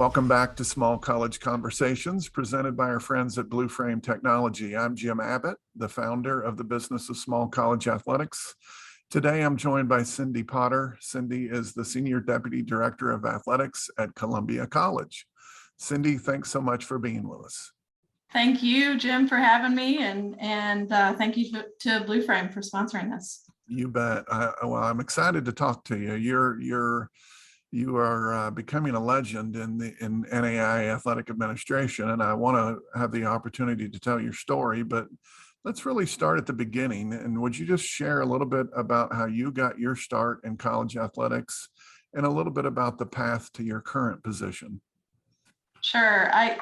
Welcome back to Small College Conversations, presented by our friends at Blue Frame Technology. I'm Jim Abbott, the founder of the business of small college athletics. Today, I'm joined by Cindy Potter. Cindy is the Senior Deputy Director of Athletics at Columbia College. Cindy, thanks so much for being with us. Thank you, Jim, for having me, and thank you to Blue Frame for sponsoring this. You bet. Well, I'm excited to talk to you. You are becoming a legend in NaiA athletic administration, and I want to have the opportunity to tell your story, but let's really start at the beginning. And would you just share a little bit about how you got your start in college athletics and a little bit about the path to your current position? Sure. A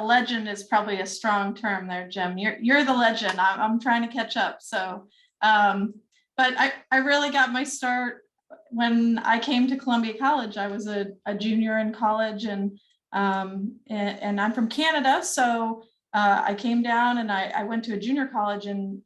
legend is probably a strong term there, Jim. You're the legend. I'm trying to catch up. So, but I really got my start when I came to Columbia College. I was a junior in college, and I'm from Canada. So I came down and I went to a junior college in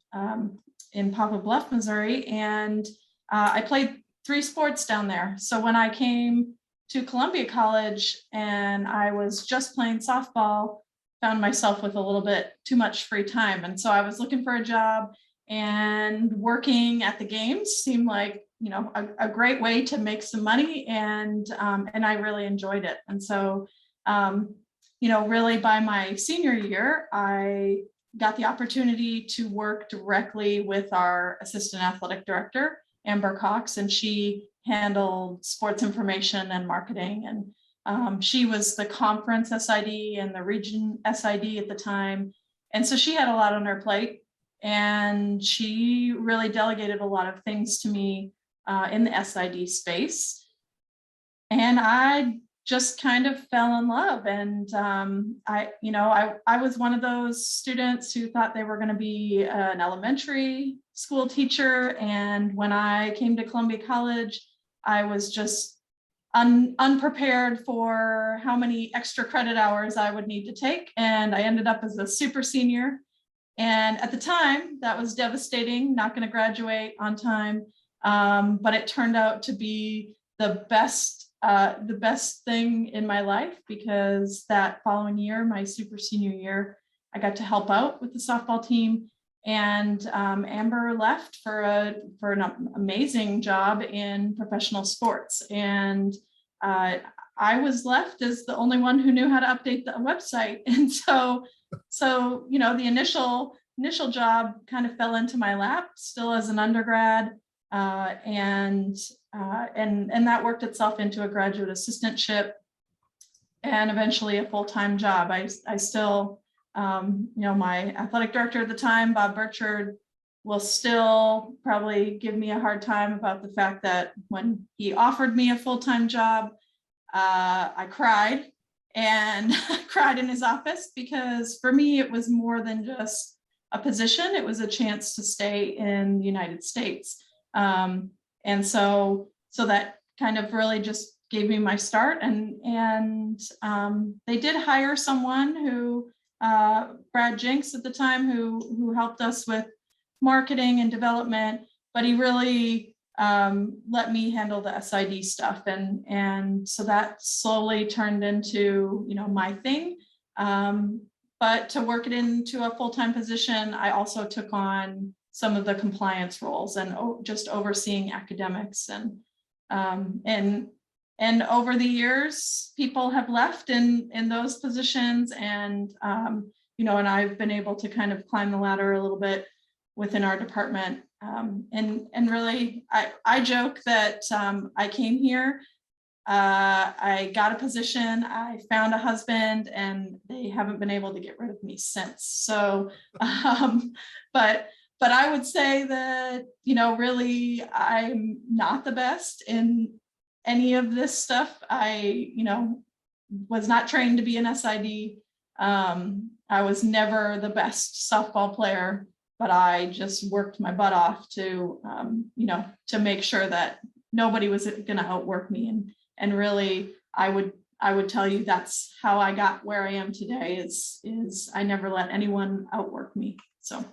Poplar Bluff, Missouri, and I played 3 sports down there. So when I came to Columbia College and I was just playing softball, found myself with a little bit too much free time. And so I was looking for a job, and working at the games seemed like, a great way to make some money. And I really enjoyed it. And so, really by my senior year, I got the opportunity to work directly with our assistant athletic director, Amber Cox, and she handled sports information and marketing. And she was the conference SID and the region SID at the time. And so she had a lot on her plate, and she really delegated a lot of things to me in the SID space. And I just kind of fell in love. And I was one of those students who thought they were going to be an elementary school teacher. And when I came to Columbia College, I was just unprepared for how many extra credit hours I would need to take. And I ended up as a super senior. And at the time, that was devastating, not going to graduate on time. But it turned out to be the best thing in my life, because that following year, my super senior year, I got to help out with the softball team. And Amber left for an amazing job in professional sports. And I was left as the only one who knew how to update the website. And so the initial job kind of fell into my lap, still as an undergrad. And that worked itself into a graduate assistantship and eventually a full-time job. I still, my athletic director at the time, Bob Burchard, will still probably give me a hard time about the fact that when he offered me a full-time job, I cried and cried in his office, because for me, it was more than just a position. It was a chance to stay in the United States. And so that kind of really just gave me my start. And they did hire someone who, Brad Jinks at the time, who helped us with marketing and development, but he really let me handle the SID stuff. And so that slowly turned into, my thing. But to work it into a full-time position, I also took on some of the compliance roles and just overseeing academics. And over the years, people have left in those positions. And, and I've been able to kind of climb the ladder a little bit within our department. And really, I joke that I came here, I got a position, I found a husband, and they haven't been able to get rid of me since. So, but I would say that, really, I'm not the best in any of this stuff. I, was not trained to be an SID. I was never the best softball player, but I just worked my butt off to, to make sure that nobody was going to outwork me. And really, I would tell you that's how I got where I am today, is I never let anyone outwork me. So.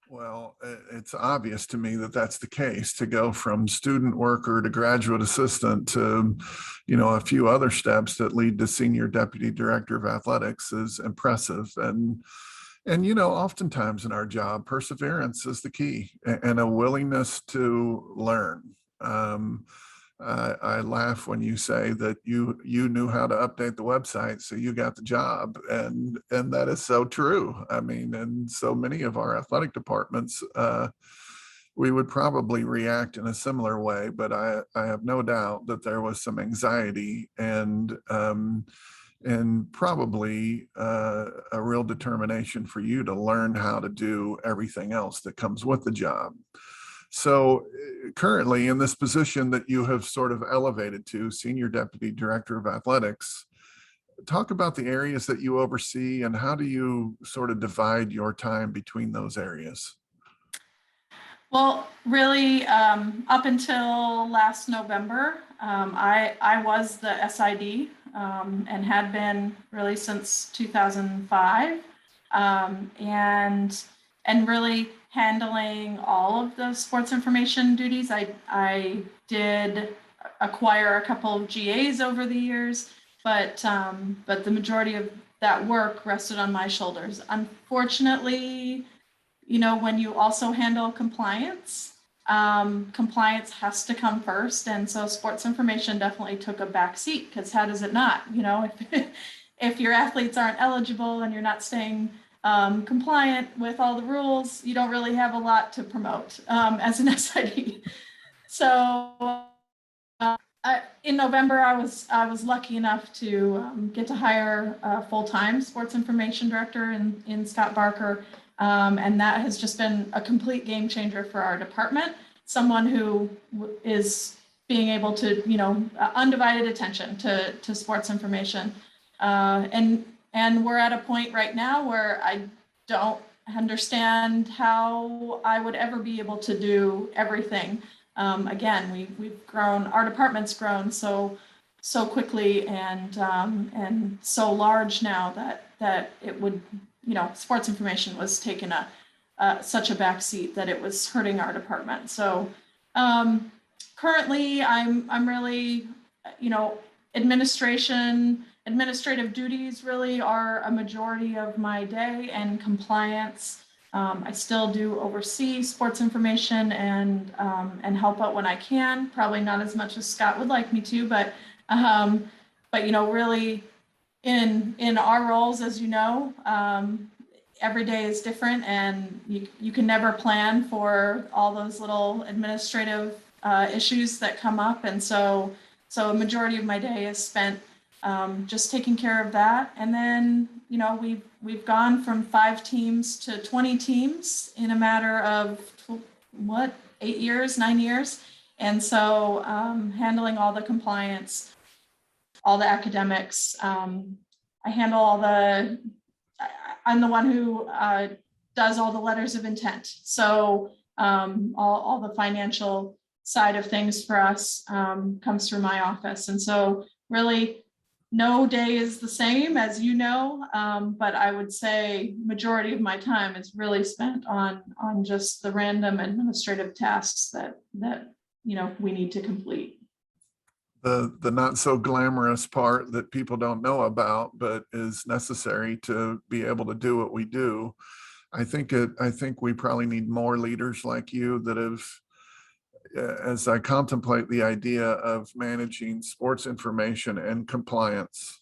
Well, it's obvious to me that that's the case. To go from student worker to graduate assistant to, a few other steps that lead to senior deputy director of athletics is impressive. And oftentimes in our job, perseverance is the key and a willingness to learn. Um, I laugh when you say that you knew how to update the website, so you got the job, and that is so true. I mean, and so many of our athletic departments, we would probably react in a similar way, but I have no doubt that there was some anxiety and probably a real determination for you to learn how to do everything else that comes with the job. So currently in this position that you have sort of elevated to senior deputy director of athletics, talk about the areas that you oversee and how do you sort of divide your time between those areas? Well, really, up until last November, I was the SID, and had been really since 2005, and really handling all of the sports information duties. I did acquire a couple of GAs over the years, but the majority of that work rested on my shoulders. Unfortunately, when you also handle compliance, compliance has to come first. And so sports information definitely took a back seat, because how does it not? If your athletes aren't eligible and you're not staying compliant with all the rules, you don't really have a lot to promote as an SID. So in November, I was lucky enough to get to hire a full-time sports information director in Scott Barker. And that has just been a complete game changer for our department. Someone who is being able to, undivided attention to sports information. And we're at a point right now where I don't understand how I would ever be able to do everything. Again, we've grown, our department's grown so quickly and so large now that it would, sports information was taking such a backseat that it was hurting our department. So currently, I'm really, administrative duties really are a majority of my day, and compliance. I still do oversee sports information and help out when I can. Probably not as much as Scott would like me to, but really in our roles, as every day is different, and you can never plan for all those little administrative issues that come up. And so a majority of my day is spent just taking care of that. And then, we've gone from 5 teams to 20 teams in a matter of 8 years, 9 years. And so handling all the compliance, all the academics, I handle I'm the one who does all the letters of intent. So all the financial side of things for us comes through my office. And so really, no day is the same, as but I would say majority of my time is really spent on just the random administrative tasks that we need to complete. The not so glamorous part that people don't know about, but is necessary to be able to do what we do. I think we probably need more leaders like you that have, as I contemplate the idea of managing sports information and compliance,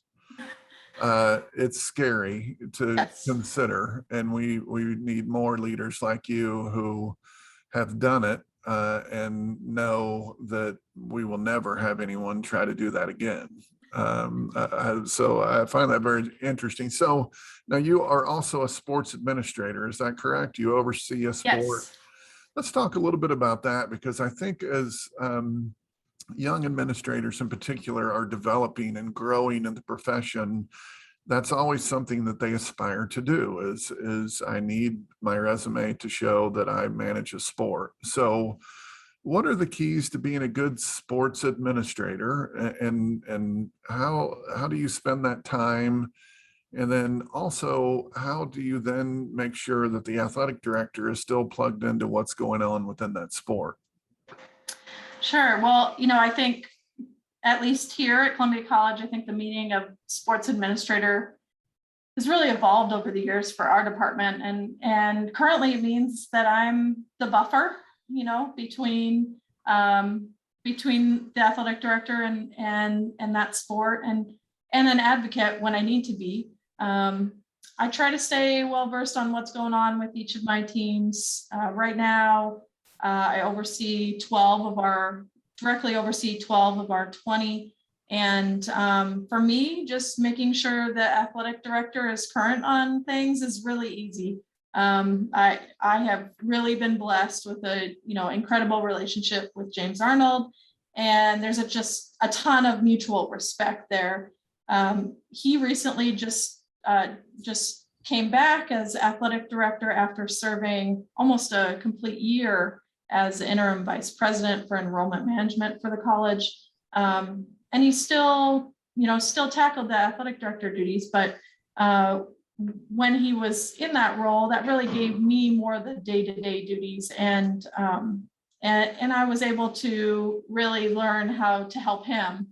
it's scary to Yes. consider, and we need more leaders like you who have done it and know that we will never have anyone try to do that again. So I find that very interesting. So now you are also a sports administrator, is that correct? You oversee a sport. Yes. Let's talk a little bit about that, because I think as young administrators in particular are developing and growing in the profession, that's always something that they aspire to do is I need my resume to show that I manage a sport. So what are the keys to being a good sports administrator, and how do you spend that time And then also, how do you then make sure that the athletic director is still plugged into what's going on within that sport? Sure. Well, I think at least here at Columbia College, I think the meaning of sports administrator has really evolved over the years for our department. And currently it means that I'm the buffer, between the athletic director and that sport, and an advocate when I need to be. I try to stay well versed on what's going on with each of my teams. Right now, I directly oversee 12 of our 20. And for me, just making sure the athletic director is current on things is really easy. I have really been blessed with a incredible relationship with James Arnold, and there's just a ton of mutual respect there. He recently just came back as athletic director after serving almost a complete year as interim vice president for enrollment management for the college. And he still tackled the athletic director duties, but when he was in that role, that really gave me more of the day-to-day duties, and I was able to really learn how to help him,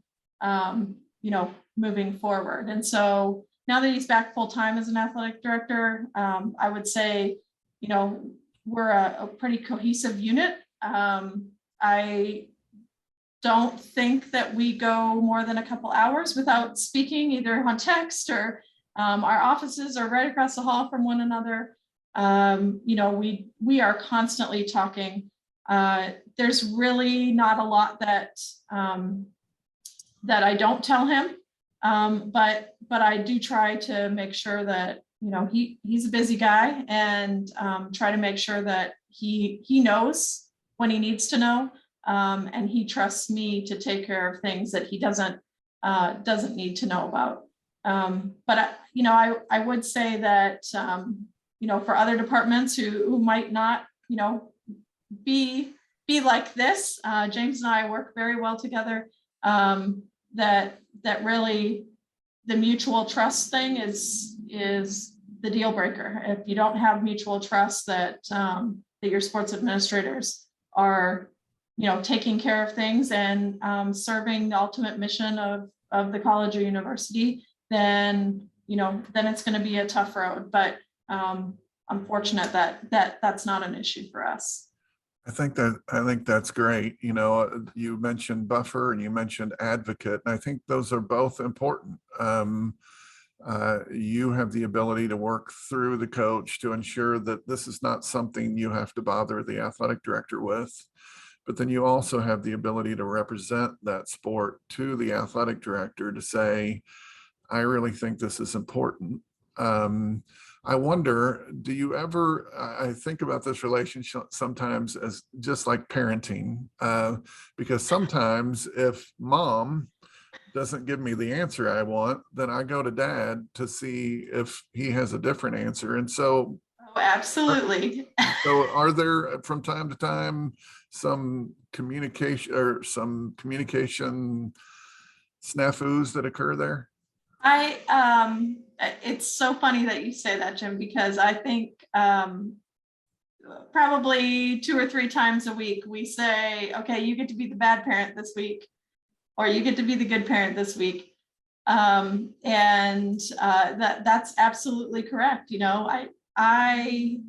moving forward. And so now that he's back full-time as an athletic director, I would say, we're a pretty cohesive unit. I don't think that we go more than a couple hours without speaking, either on text or our offices are right across the hall from one another. We are constantly talking. There's really not a lot that I don't tell him, but I do try to make sure that he's a busy guy, and try to make sure that he knows when he needs to know. And he trusts me to take care of things that he doesn't need to know about. But I would say that for other departments who might not be like this, James and I work very well together. That really the mutual trust thing is the deal breaker. If you don't have mutual trust that your sports administrators are taking care of things and serving the ultimate mission of the college or university, then it's going to be a tough road. But I'm fortunate that that's not an issue for us. I think that's great. You mentioned buffer and you mentioned advocate, and I think those are both important. You have the ability to work through the coach to ensure that this is not something you have to bother the athletic director with. But then you also have the ability to represent that sport to the athletic director to say, I really think this is important. I wonder, do you ever, I think about this relationship sometimes as just like parenting, because sometimes if mom doesn't give me the answer I want, then I go to dad to see if he has a different answer. And so, oh, absolutely. So are there from time to time some communication snafus that occur there? It's so funny that you say that, Jim, because I think probably 2 or 3 times a week we say, okay, you get to be the bad parent this week, or you get to be the good parent this week. That's absolutely correct. I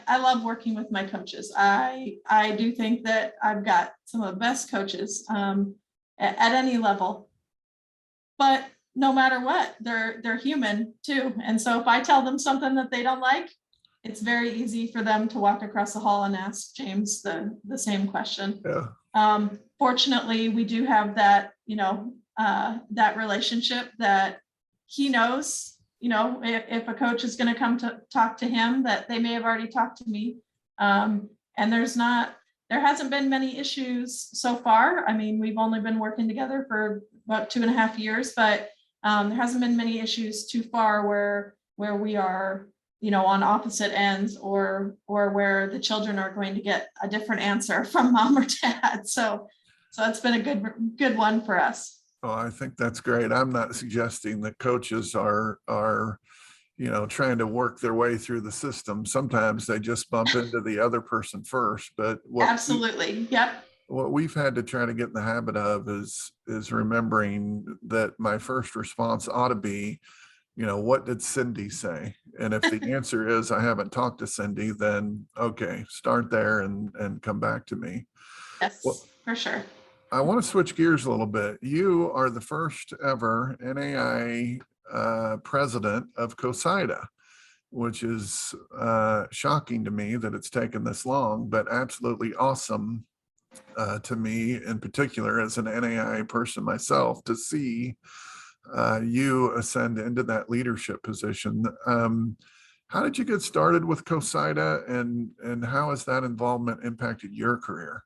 love working with my coaches. I do think that I've got some of the best coaches at any level, but no matter what, they're human too. And so if I tell them something that they don't like, it's very easy for them to walk across the hall and ask James the same question. Yeah. Fortunately, we do have that, that relationship that he knows, if a coach is going to come to talk to him, that they may have already talked to me. And there hasn't been many issues so far. I mean, we've only been working together for about 2.5 years, but there hasn't been many issues too far where we are, on opposite ends, or where the children are going to get a different answer from mom or dad. So it's been a good one for us. Oh, I think that's great. I'm not suggesting that coaches are trying to work their way through the system. Sometimes they just bump into the other person first. But Absolutely. Yep. what we've had to try to get in the habit of is remembering that my first response ought to be, what did Cindy say? And if the answer is I haven't talked to Cindy, then okay, start there and come back to me. Yes, Well, for sure. I want to switch gears a little bit. You are the first ever NAI president of COSIDA, which is shocking to me that it's taken this long, but absolutely awesome to me in particular as an NAI person myself to see you ascend into that leadership position. How did you get started with COSIDA, and how has that involvement impacted your career?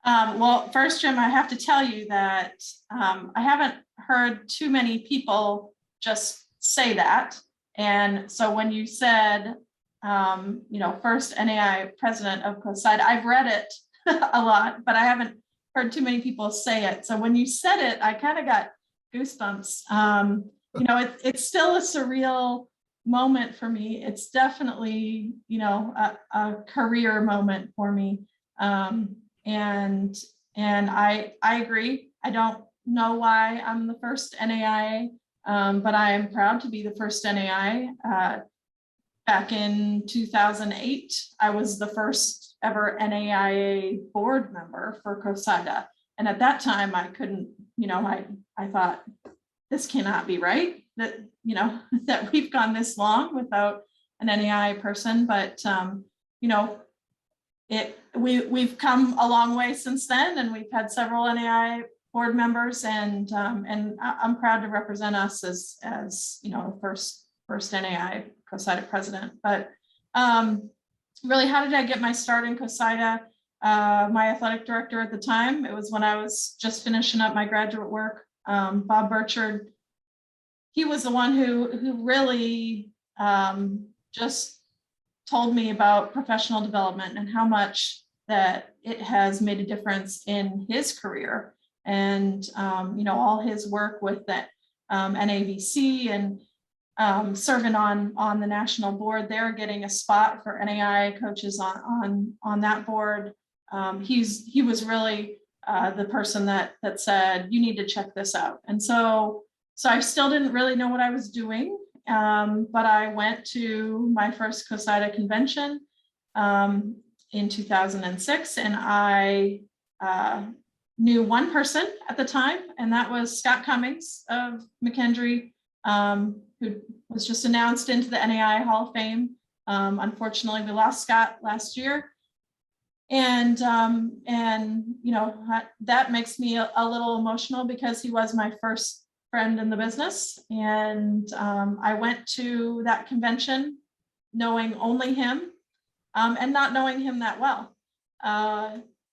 Well, first, Jim, I have to tell you that I haven't heard too many people just say that. And so when you said, first NAI president of COSIDA, I've read it a lot, but I haven't heard too many people say it. So when you said it, I kind of got goosebumps. It's still a surreal moment for me. It's definitely, a career moment for me. And I agree. I don't know why I'm the first NAIA, but I am proud to be the first NAIA. Back in 2008, I was the first ever NAIA board member for COSIDA. And at that time, I couldn't, I thought, this cannot be right, that, that we've gone this long without an NAIA person. But, we've come a long way since then, and we've had several NAIA board members, and I'm proud to represent us as first NAIA COSIDA president. But really, how did I get my start in COSIDA? My athletic director at the time, it was when I was just finishing up my graduate work, Bob Burchard. He was the one who really just told me about professional development and how much that it has made a difference in his career, and all his work with that NAVC and serving on the national board there, getting a spot for NAI coaches on that board. He was really the person that said, you need to check this out. And so I still didn't really know what I was doing. But I went to my first COSIDA convention in 2006, and I knew one person at the time, and that was Scott Cummings of McKendree, who was just announced into the NAI Hall of Fame. Unfortunately, we lost Scott last year, and that makes me a little emotional because he was my first friend in the business. And I went to that convention knowing only him and not knowing him that well.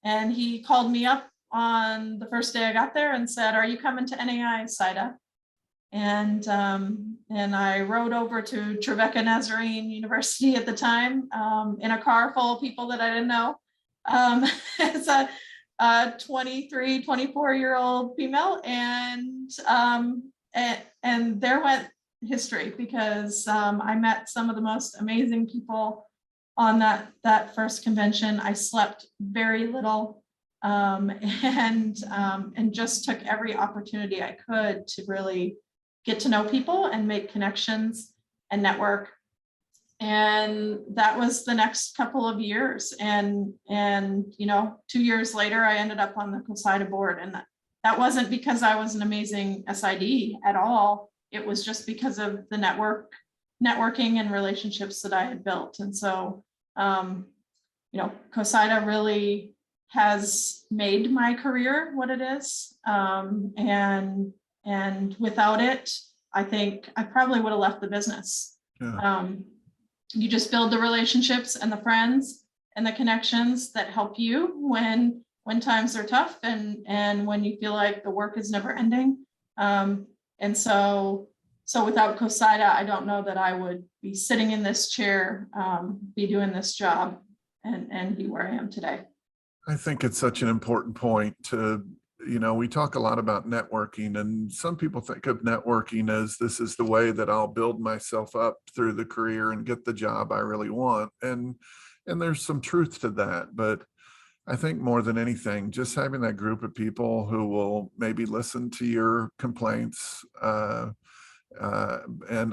And he called me up on the first day I got there and said, are you coming to NAI SIDA? And I rode over to Trevecca Nazarene University at the time in a car full of people that I didn't know. As a 23, 24-year-old female, and there went history, because I met some of the most amazing people on that first convention. I slept very little, and just took every opportunity I could to really get to know people and make connections and network. And that was the next couple of years. And 2 years later, I ended up on the COSIDA board. And that wasn't because I was an amazing SID at all. It was just because of the networking and relationships that I had built. And so, COSIDA really has made my career what it is. And without it, I think I probably would have left the business. Yeah. You just build the relationships and the friends and the connections that help you when times are tough and when you feel like the work is never ending. And so without COSIDA, I don't know that I would be sitting in this chair, be doing this job and be where I am today. I think it's such an important point to, you know, we talk a lot about networking, and some people think of networking as this is the way that I'll build myself up through the career and get the job I really want. And there's some truth to that. But I think more than anything, just having that group of people who will maybe listen to your complaints and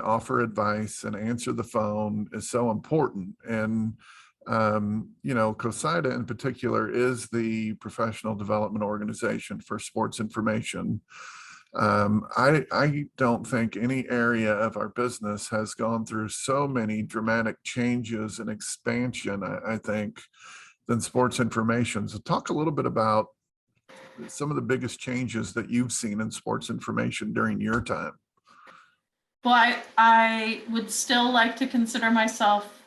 offer advice and answer the phone is so important. And you know, COSIDA in particular is the professional development organization for sports information. I don't think any area of our business has gone through so many dramatic changes and expansion, I think, than sports information. So talk a little bit about some of the biggest changes that you've seen in sports information during your time. Well, I would still like to consider myself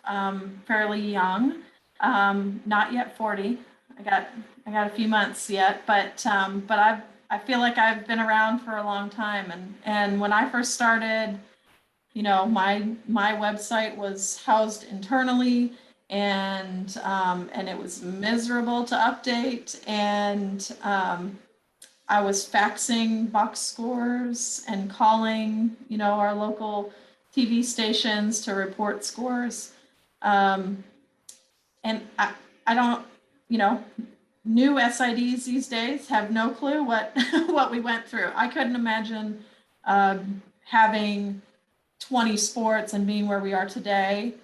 fairly young, not yet 40. I got a few months yet, but I feel like I've been around for a long time. And when I first started, you know, my website was housed internally, and it was miserable to update, and I was faxing box scores and calling, you know, our local TV stations to report scores. And I don't, you know, new SIDs these days have no clue what what we went through. I couldn't imagine having 20 sports and being where we are today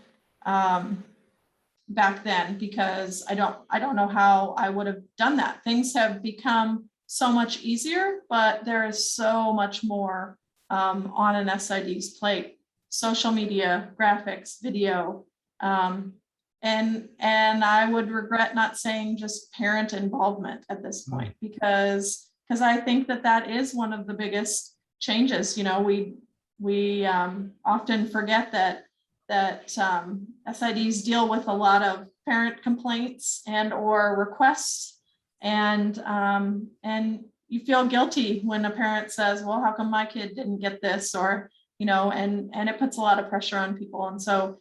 back then, because I don't know how I would have done that. Things have become so much easier, but there is so much more on an SID's plate: social media, graphics, video, and I would regret not saying just parent involvement at this point, because I think that is one of the biggest changes. You know, we often forget that SIDs deal with a lot of parent complaints and or requests. And you feel guilty when a parent says, well, how come my kid didn't get this? Or, you know, and it puts a lot of pressure on people. And so,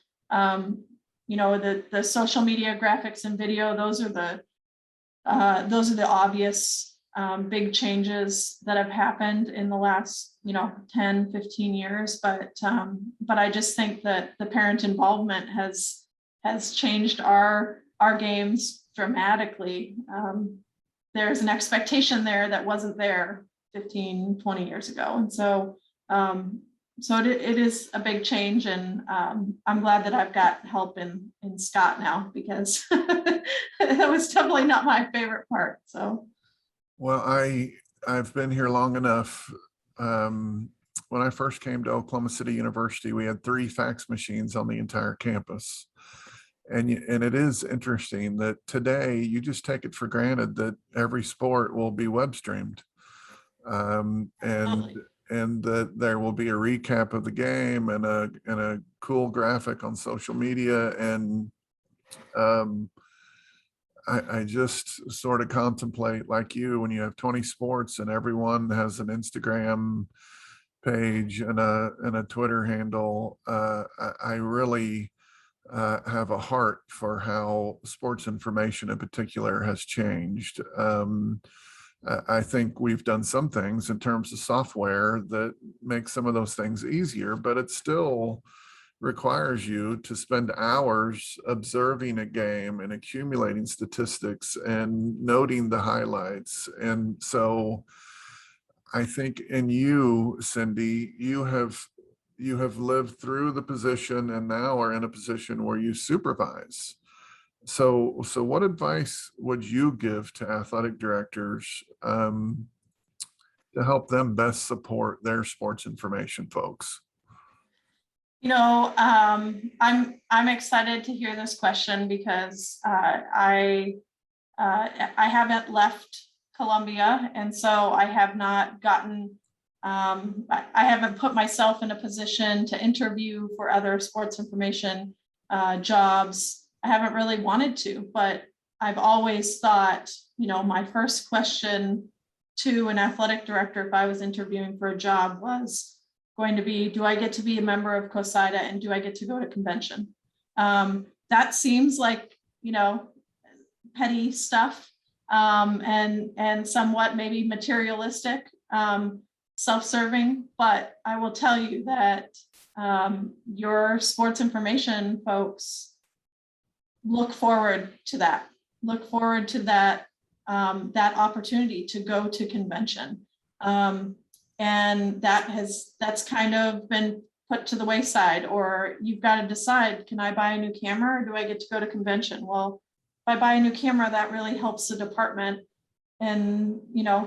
you know, the social media, graphics, and video, those are the obvious big changes that have happened in the last, you know, 10, 15 years. But I just think that the parent involvement has changed our games dramatically. There's an expectation there that wasn't there 15, 20 years ago. And so, it is a big change. And I'm glad that I've got help in Scott now, because that was definitely not my favorite part. So. Well, I've been here long enough. When I first came to Oklahoma City University, we had 3 fax machines on the entire campus. And it is interesting that today you just take it for granted that every sport will be web streamed, and that there will be a recap of the game and a cool graphic on social media. And I just sort of contemplate, like you, when you have 20 sports and everyone has an Instagram page and a Twitter handle. I really have a heart for how sports information in particular has changed. I think we've done some things in terms of software that make some of those things easier, but it still requires you to spend hours observing a game and accumulating statistics and noting the highlights. And so I think in you, Cindy, you have lived through the position and now are in a position where you supervise. So what advice would you give to athletic directors to help them best support their sports information folks? You know, I'm excited to hear this question, because I haven't left Columbia, and so I have not gotten. I haven't put myself in a position to interview for other sports information jobs. I haven't really wanted to, but I've always thought, you know, my first question to an athletic director if I was interviewing for a job was going to be, do I get to be a member of COSIDA, and do I get to go to convention? That seems like, you know, petty stuff. and somewhat maybe materialistic, self-serving. But I will tell you that your sports information folks look forward to that. Look forward to that that opportunity to go to convention, and that's kind of been put to the wayside. Or you've got to decide: can I buy a new camera, or do I get to go to convention? Well, if I buy a new camera, that really helps the department. And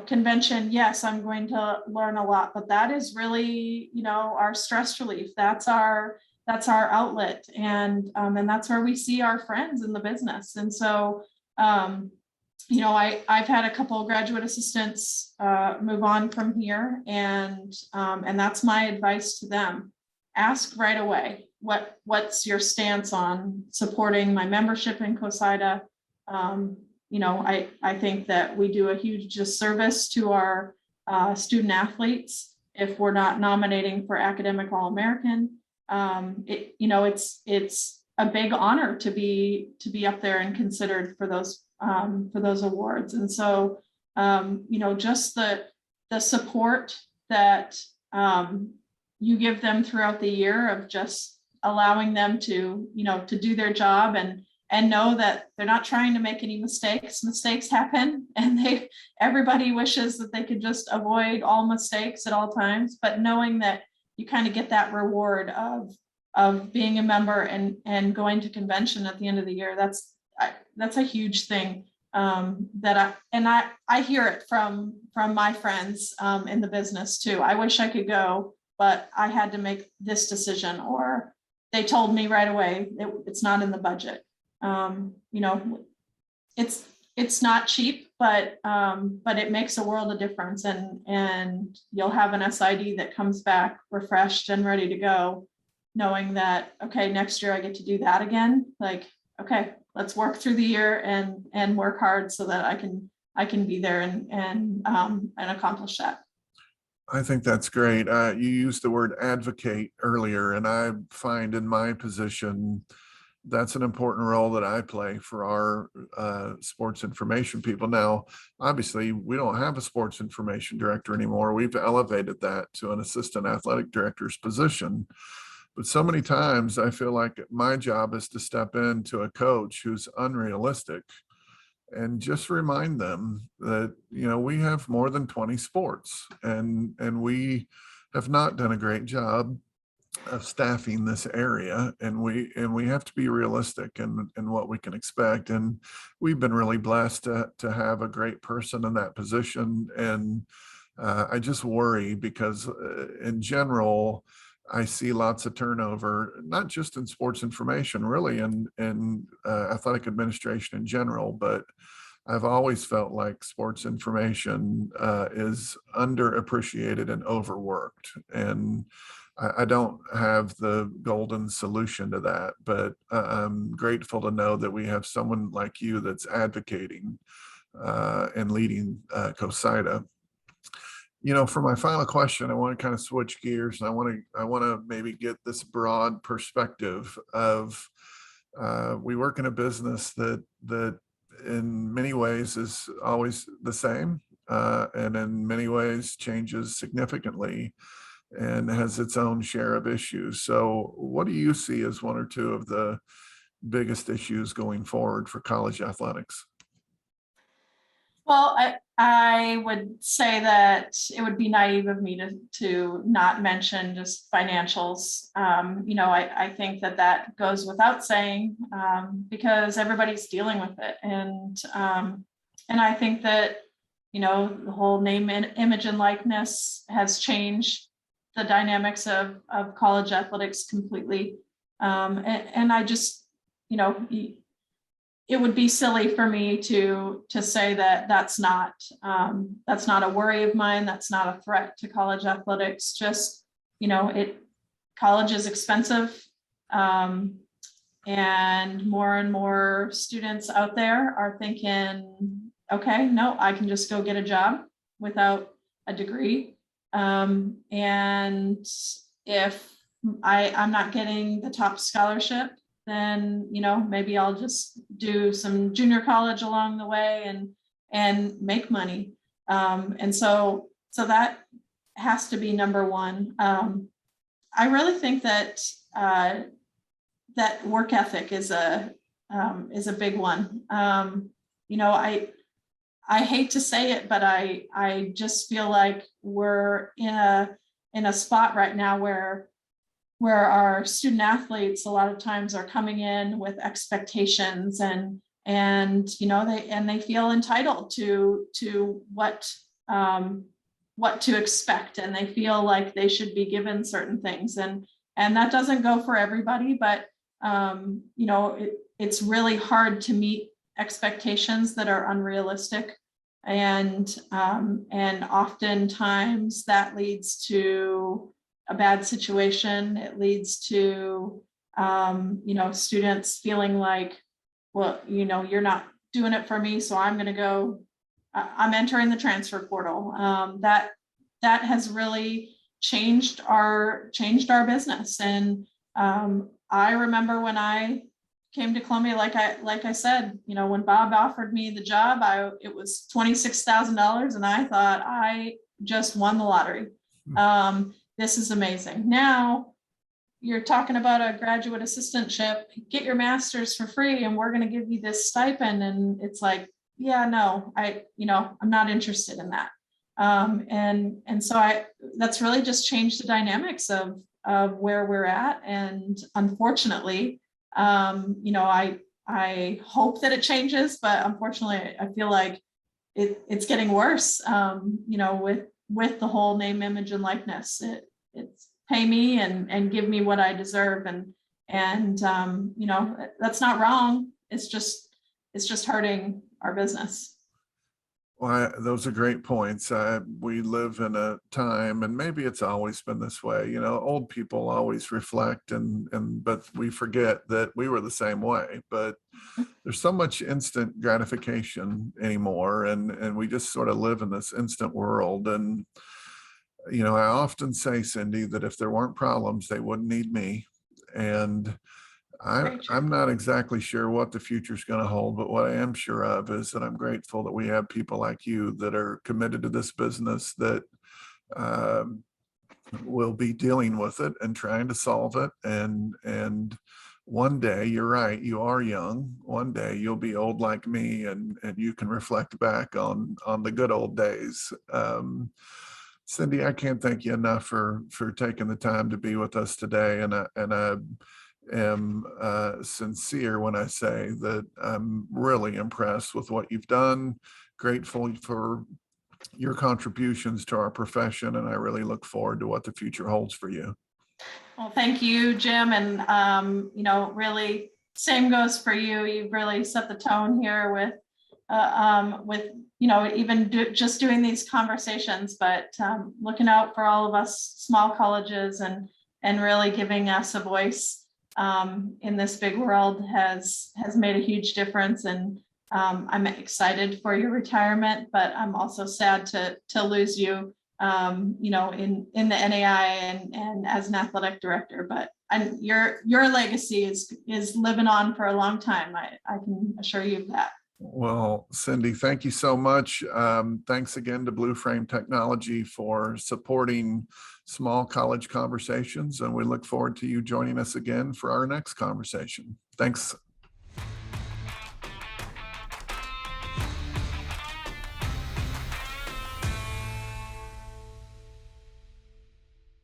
convention, yes, I'm going to learn a lot, but that is really our stress relief. That's our outlet, and that's where we see our friends in the business. And so I've had a couple of graduate assistants move on from here, and that's my advice to them. Ask right away, what's your stance on supporting my membership in COSIDA? I think that we do a huge disservice to our student athletes if we're not nominating for Academic All-American. It's a big honor to be up there and considered for those awards. And so just the support that you give them throughout the year, of just allowing them to do their job and know that they're not trying to make any mistakes. Mistakes happen, and everybody wishes that they could just avoid all mistakes at all times, but knowing that you kind of get that reward of being a member and going to convention at the end of the year. That's a huge thing that I hear it from my friends in the business too. I wish I could go, but I had to make this decision, or they told me right away it's not in the budget. It's not cheap, but it makes a world of difference, and you'll have an SID that comes back refreshed and ready to go, knowing that, okay, next year I get to do that again. Like, okay, let's work through the year and work hard so that I can be there and accomplish that. I think that's great. You used the word advocate earlier, and I find in my position, that's an important role that I play for our sports information people. Now, obviously, we don't have a sports information director anymore. We've elevated that to an assistant athletic director's position. But so many times I feel like my job is to step into a coach who's unrealistic and just remind them that, we have more than 20 sports, and we have not done a great job of staffing this area, and we have to be realistic in what we can expect. And we've been really blessed to have a great person in that position. And I just worry because in general, I see lots of turnover, not just in sports information, really in athletic administration in general, but I've always felt like sports information is underappreciated and overworked. And I don't have the golden solution to that, but I'm grateful to know that we have someone like you that's advocating and leading COSIDA. For my final question, I want to kind of switch gears, and I want to maybe get this broad perspective of we work in a business that in many ways is always the same, and in many ways changes significantly and has its own share of issues. So what do you see as one or two of the biggest issues going forward for college athletics? Well, I would say that it would be naive of me to not mention just financials. I think that goes without saying, because everybody's dealing with it. And I think that, the whole name, image, and likeness has changed the dynamics of college athletics completely. And I just, it would be silly for me to say that that's not a worry of mine. That's not a threat to college athletics. Just, college is expensive. And more students out there are thinking, okay, no, I can just go get a job without a degree. And if I'm not getting the top scholarship, then maybe I'll just do some junior college along the way and make money. And so that has to be number one. I really think that that work ethic is a big one. You know, I hate to say it, but I just feel like we're in a spot right now where our student athletes a lot of times are coming in with expectations, and you know, they feel entitled to what to expect, and they feel like they should be given certain things, and that doesn't go for everybody, but you know, it's really hard to meet expectations that are unrealistic, and oftentimes that leads to a bad situation. It leads to you know, students feeling like, well, you know, you're not doing it for me, so I'm going to go. I'm entering the transfer portal. That has really changed our business, and I remember when I came to Columbia, like I said, you know, when Bob offered me the job, it was $26,000, and I thought I just won the lottery. This is amazing. Now you're talking about a graduate assistantship, get your master's for free, and we're going to give you this stipend. And it's like, yeah, no, you know, I'm not interested in that. And so that's really just changed the dynamics of where we're at. And unfortunately, you know, I hope that it changes, but unfortunately, I feel like it's getting worse. You know, with the whole name, image, and likeness, it's pay me and give me what I deserve, and you know, that's not wrong. It's just hurting our business. Well, those are great points. We live in a time, and maybe it's always been this way, you know, old people always reflect, but we forget that we were the same way. But there's so much instant gratification anymore, and we just sort of live in this instant world. And, you know, I often say, Cindy, that if there weren't problems, they wouldn't need me. And I'm not exactly sure what the future is going to hold, but what I am sure of is that I'm grateful that we have people like you that are committed to this business, that will be dealing with it and trying to solve it. And one day, you're right, you are young. One day you'll be old like me, and you can reflect back on the good old days. Cindy, I can't thank you enough for taking the time to be with us today, and I am sincere when I say that I'm really impressed with what you've done, grateful for your contributions to our profession, and I really look forward to what the future holds for you. Well, thank you, Jim, and you know, really, same goes for you. You've really set the tone here with you know, even just doing these conversations, but looking out for all of us small colleges, and really giving us a voice in this big world has made a huge difference. And I'm excited for your retirement, but I'm also sad to lose you, you know, in the NAI and as an athletic director. But your legacy is living on for a long time. I can assure you of that. Well, Cindy, thank you so much. Thanks again to Blue Frame Technology for supporting small college conversations, and we look forward to you joining us again for our next conversation. Thanks.